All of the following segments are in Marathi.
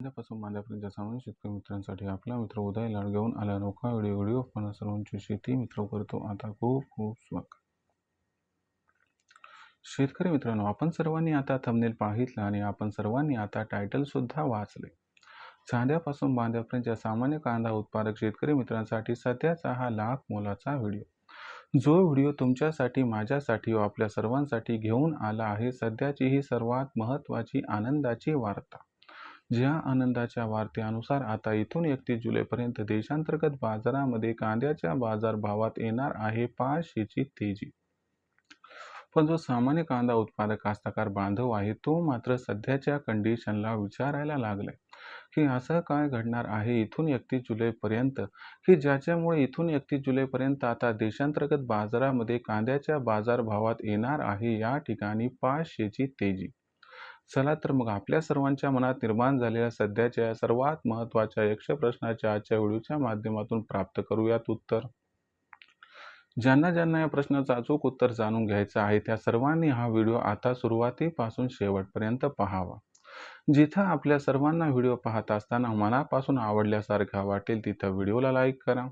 कांद्यापासून बांध्यापर्यंतच्या सामान्य शेतकरी मित्रांसाठी आपला मित्र उदय लाड घेऊन आला अनोखा व्हिडिओ पण सर्वांची शेती मित्र करतो आता खूप खूप स्वागत. शेतकरी मित्रांनो, आपण सर्वांनी आता थंबनेल पाहितलं आणि आपण सर्वांनी आता टायटल सुद्धा वाचले. कांद्यापासून बांध्यापर्यंतच्या सामान्य कांदा उत्पादक शेतकरी मित्रांसाठी सध्याचा हा लाख मोलाचा व्हिडिओ, जो व्हिडिओ तुमच्यासाठी, माझ्यासाठी व आपल्या सर्वांसाठी घेऊन आला आहे सध्याची ही सर्वात महत्त्वाची आनंदाची वार्ता. ज्या आनंदाच्या वार्तेनुसार आता इथून 31 जुलैपर्यंत देशांतर्गत बाजारामध्ये कांद्याच्या बाजारभावात येणार आहे 500ची तेजी. पण जो सामान्य कांदा उत्पादक कास्तकार बांधव आहे तो मात्र सध्याच्या कंडिशनला विचारायला लागलाय की असं काय घडणार आहे इथून 31 जुलैपर्यंत, की ज्याच्यामुळे इथून 31 जुलैपर्यंत आता देशांतर्गत बाजारामध्ये कांद्याच्या बाजारभावात येणार आहे या ठिकाणी 500ची तेजी. चला तर मग आपल्या सर्वांच्या मनात निर्माण झालेल्या सध्याच्या सर्वात महत्त्वाच्या यक्ष प्रश्नाच्या आजच्या व्हिडिओच्या माध्यमातून प्राप्त करूयात उत्तर. ज्यांना ज्यांना या प्रश्नाचं अचूक उत्तर जाणून घ्यायचं आहे त्या सर्वांनी हा व्हिडिओ आता सुरुवातीपासून शेवटपर्यंत पाहावा. जिथं आपल्या सर्वांना व्हिडिओ पाहत असताना मनापासून आवडल्यासारखा वाटेल तिथं व्हिडिओला लाईक करा.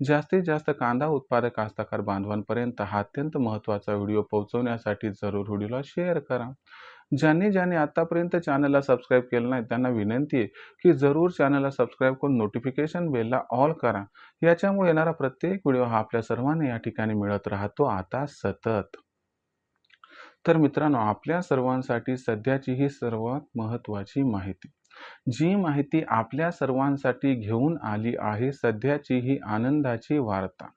जास्तीत जास्त कांदा उत्पादक कास्तकार बांधवांपर्यंत हा अत्यंत महत्त्वाचा व्हिडिओ पोहोचवण्यासाठी जरूर व्हिडिओला शेअर करा. ज्यांनी आतापर्यंत चॅनलला सबस्क्राईब केलं नाही त्यांना विनंती आहे की जरूर चॅनलला सबस्क्राईब करून नोटिफिकेशन बेलला ऑल करा. याच्यामुळे येणारा प्रत्येक व्हिडिओ हा आपल्या सर्वांना या ठिकाणी मिळत राहतो आता सतत. तर मित्रांनो, आपल्या सर्वांसाठी सध्याची ही सर्वात महत्त्वाची माहिती, जी माहिती आपल्या सर्वांसाठी घेऊन आली आहे सध्याची ही आनंदाची वार्ता.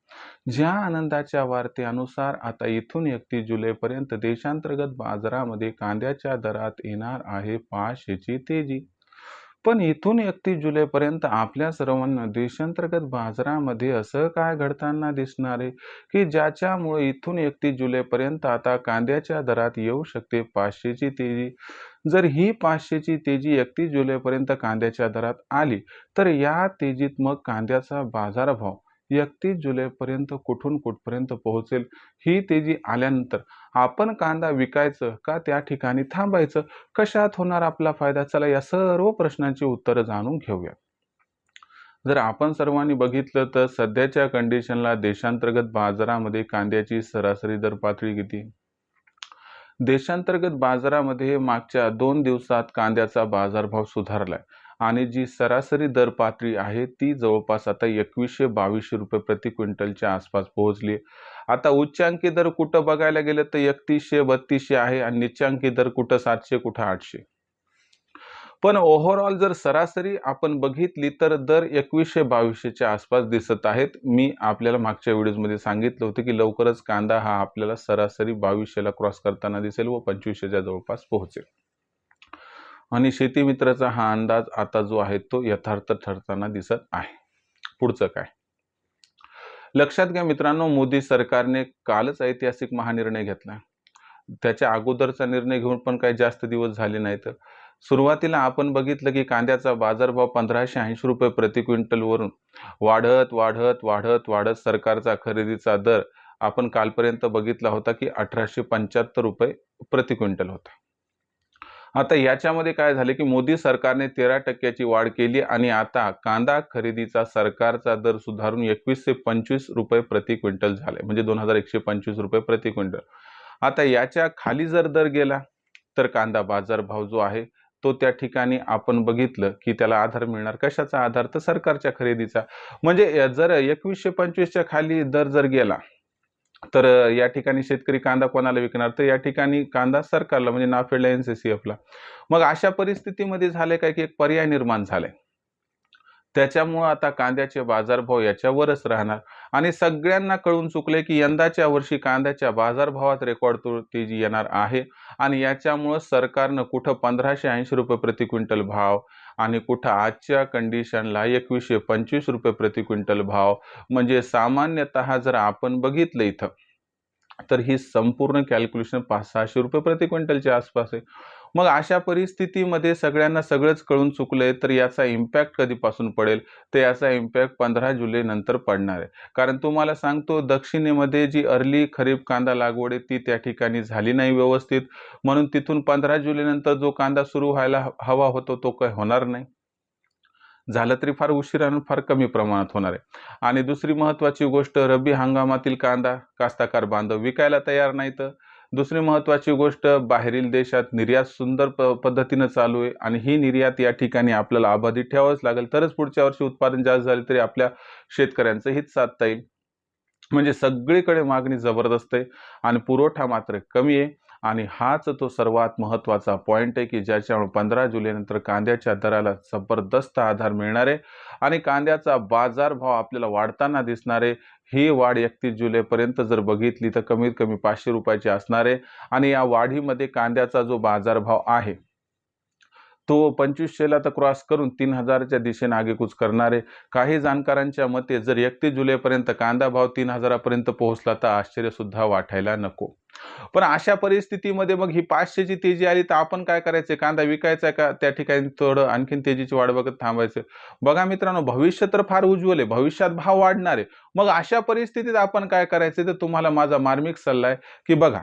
ज्या आनंदाच्या वार्तेनुसार आता इथून 31 जुलैपर्यंत देशांतर्गत बाजारामध्ये कांद्याच्या दरात येणार आहे 500ची तेजी. पण इथून 31 जुलैपर्यंत आपल्या सर्वांना देशांतर्गत बाजारामध्ये असं काय घडताना दिसणार आहे की ज्याच्यामुळे इथून 31 जुलैपर्यंत आता कांद्याच्या दरात येऊ शकते 500ची तेजी. जर ही 500ची तेजी 31 जुलैपर्यंत कांद्याच्या दरात आली तर या तेजीत मग कांद्याचा बाजारभाव 31 जुलैपर्यंत कुठून कुठपर्यंत पोहोचेल, ही तेजी आल्यानंतर आपण कांदा विकायचं का त्या ठिकाणी थांबायचं, कशात होणार आपला फायदा, चला या सर्व प्रश्नांची उत्तरं जाणून घेऊया. जर आपण सर्वांनी बघितलं तर सध्याच्या कंडिशनला देशांतर्गत बाजारामध्ये कांद्याची सरासरी दर पातळी किती? देशांतर्गत बाजारामध्ये मागच्या 2 दिवसात कांद्याचा बाजारभाव सुधारलाय आणि जी सरासरी दर पातळी आहे ती जवळपास आता 2100-2200 रुपये प्रति क्विंटलच्या आसपास पोहोचली. आता उच्चांकी दर कुठं बघायला गेलं तर 3100-3200 आहे आणि निच्चांकी दर कुठं 700 कुठं 800. पण ओव्हरऑल जर सरासरी आपण बघितली तर दर 2100-2200च्या आसपास दिसत आहेत. मी आपल्याला मागच्या व्हिडिओमध्ये सांगितलं होतं की लवकरच कांदा हा आपल्याला सरासरी 2200ला क्रॉस करताना दिसेल व 2500च्या जवळपास पोहोचेल. आणि शेती मित्राचा हा अंदाज आता जो आहे तो यथार्थ ठरताना दिसत आहे. पुढचं काय लक्षात घ्या मित्रांनो, मोदी सरकारने कालच ऐतिहासिक महानिर्णय घेतला. त्याच्या अगोदरचा निर्णय घेऊन पण काही जास्त दिवस झाले नाहीत. सुरुवातीला आपण बघितलं की कांद्याचा बाजारभाव 1580 रुपये प्रति क्विंटल वरून वाढत वाढत वाढत वाढत सरकारचा खरेदीचा दर आपण कालपर्यंत बघितला होता की 1875 रुपये प्रति क्विंटल होता. आता याच्यामध्ये काय झाले की मोदी सरकारने 13% वाढ केली आणि आता कांदा खरेदीचा सरकारचा दर सुधारून 21 ते 25 रुपये प्रति क्विंटल झाले, म्हणजे 2125 रुपये प्रति क्विंटल. आता याच्या खाली जर दर गेला तर कांदा बाजारभाव जो आहे तो त्या ठिकाणी आपण बघितलं की त्याला आधार मिळणार. कशाचा आधार? तर सरकारच्या खरेदीचा. म्हणजे जर 2125च्या खाली दर जर गेला तर या ठिकाणी शेतकरी कांदा कोणाला विकणार? तर या ठिकाणी कांदा सरकारला, म्हणजे नाफेडला, NCCF ला. मग अशा परिस्थितीमध्ये झाले काय की एक पर्याय निर्माण झालाय. त्याच्यामुळे आता कांद्याचे बाजारभाव याच्यावरच राहणार आणि सगळ्यांना कळून चुकले की यंदाच्या वर्षी कांद्याच्या बाजारभावात रेकॉर्ड तेजी येणार आहे आणि याच्यामुळे सरकारनं कुठं 1580 रुपये प्रति क्विंटल भाव आणि कुठं आजच्या कंडिशनला 2125 रुपये प्रति क्विंटल भाव, म्हणजे सामान्यतः जर आपण बघितलं इथं तर ही संपूर्ण कॅल्क्युलेशन 500-600 रुपये प्रति क्विंटलच्या आसपास आहे. मग अशा परिस्थितीमध्ये सगळ्यांना सगळंच कळून चुकलंय तर याचा इम्पॅक्ट कधीपासून पडेल? तर याचा इम्पॅक्ट 15 जुलै नंतर पडणार आहे. कारण तुम्हाला सांगतो दक्षिणेमध्ये जी अर्ली खरीप कांदा लागवड आहे ती त्या ठिकाणी झाली नाही व्यवस्थित, म्हणून तिथून 15 जुलै नंतर जो कांदा सुरू व्हायला हवा होतो तो काही होणार नाही. झालं तरी फार उशिरा आणि फार कमी प्रमाणात होणार आहे. आणि दुसरी महत्त्वाची गोष्ट, रब्बी हंगामातील कांदा कास्ताकार बांधव विकायला तयार नाहीत. दुसरी महत्त्वाची गोष्ट, बाहेरील देशात निर्यात सुंदर पद्धतीनं चालू आहे आणि ही निर्यात या ठिकाणी आपल्याला अबाधित ठेवावंच लागेल, तरच पुढच्या वर्षी उत्पादन जास्त झाले तरी आपल्या शेतकऱ्यांचं हित साधता येईल. म्हणजे सगळीकडे मागणी जबरदस्त आहे आणि पुरवठा मात्र कमी आहे. आणि हाच तो सर्वात महत्त्वाचा पॉईंट आहे की ज्याच्यामुळे 15 जुलैनंतर कांद्याच्या दराला जबरदस्त आधार मिळणार आहे आणि कांद्याचा बाजारभाव आपल्याला वाढताना दिसणार आहे. ही वाढ 31 जुलैपर्यंत जर बघितली तर कमीत कमी 500 रुपयाची असणार आहे आणि या वाढीमध्ये कांद्याचा जो बाजारभाव आहे तो 2500ला तर क्रॉस करून 3000च्या दिशेने आगेकूच करणार आहे. काही जाणकारांच्या मते जर 31 जुलैपर्यंत कांदा भाव 3000पर्यंत पोहोचला तर आश्चर्यसुद्धा वाटायला नको. पण अशा परिस्थितीमध्ये मग ही 500ची तेजी आली तर आपण काय करायचं? कांदा विकायचा का त्या ठिकाणी थोडं आणखीन तेजीची वाट बघत थांबायचं? बघा मित्रांनो, भविष्य तर फार उज्ज्वल आहे, भविष्यात भाव वाढणार आहे. मग अशा परिस्थितीत आपण काय करायचं? तर तुम्हाला माझा मार्मिक सल्ला आहे की बघा,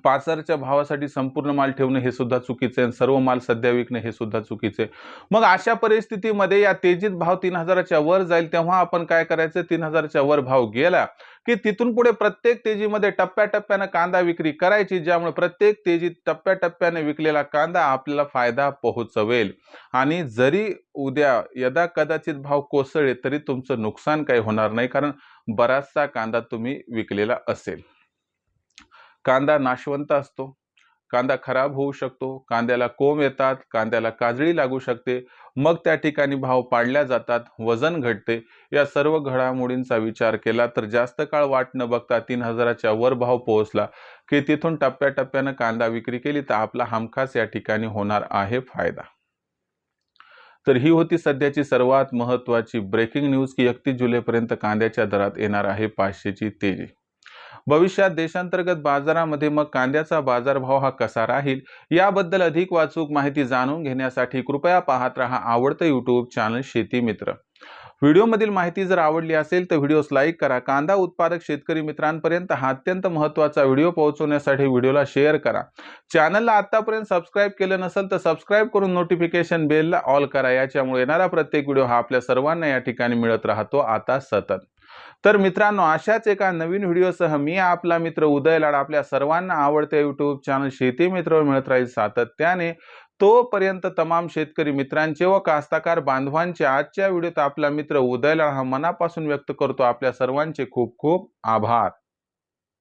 पाचारच्या भावासाठी संपूर्ण माल ठेवणं हे सुद्धा चुकीचं आहे आणि सर्व माल सध्या विकणं हे सुद्धा चुकीचं आहे. मग अशा परिस्थितीमध्ये या तेजीत भाव 3000च्या वर जाईल तेव्हा आपण काय करायचं? 3000च्या वर भाव गेला की तिथून पुढे प्रत्येक तेजीमध्ये टप्प्याटप्प्यानं कांदा विक्री करायची, ज्यामुळे प्रत्येक तेजीत टप्प्याटप्प्याने विकलेला कांदा आपल्याला फायदा पोहोचवेल. आणि जरी उद्या यदा कदाचित भाव कोसळले तरी तुमचं नुकसान काही होणार नाही, कारण बराचसा कांदा तुम्ही विकलेला असेल. कांदा नाशवंत असतो, कांदा खराब होऊ शकतो, कांद्याला कोंब येतात, कांद्याला काजळी लागू शकते, मग त्या ठिकाणी भाव पाडल्या जातात, वजन घटते. या सर्व घडामोडींचा विचार केला तर जास्त काळ वाट न बघता 3000च्या वर भाव पोहोचला की तिथून टप्प्याटप्प्यानं कांदा विक्री केली तर आपला हमखास या ठिकाणी होणार आहे फायदा. तर ही होती सध्याची सर्वात महत्त्वाची ब्रेकिंग न्यूज की 31 जुलैपर्यंत कांद्याच्या दरात येणार आहे 500ची तेजी. भविष्यात देशांतर्गत बाजारामध्ये मग कांद्याचा बाजारभाव हा कसा राहील याबद्दल अधिक वाचूक माहिती जाणून घेण्यासाठी कृपया पाहत रहा आवडतं यूट्यूब चॅनल शेती मित्र. व्हिडिओमधील माहिती जर आवडली असेल तर व्हिडिओस लाईक करा. कांदा उत्पादक शेतकरी मित्रांपर्यंत हा अत्यंत महत्त्वाचा व्हिडिओ पोहोचवण्यासाठी व्हिडिओला शेअर करा. चॅनलला आतापर्यंत सबस्क्राईब केलं नसेल तर सबस्क्राईब करून नोटिफिकेशन बेलला ऑल करा. याच्यामुळे येणारा प्रत्येक व्हिडिओ हा आपल्या सर्वांना या ठिकाणी मिळत राहतो आता सतत. तर मित्रांनो, अशाच एका नवीन व्हिडिओसह मी आपला मित्र उदय लाड आपल्या सर्वांना आवडते यूट्यूब चॅनल शेती मित्र मिळत राहील सातत्याने. तोपर्यंत तमाम शेतकरी मित्रांचे व कास्ताकार बांधवांचे आजच्या व्हिडिओत आपला मित्र उदय लाड हा मनापासून व्यक्त करतो आपल्या सर्वांचे खूप खूप आभार.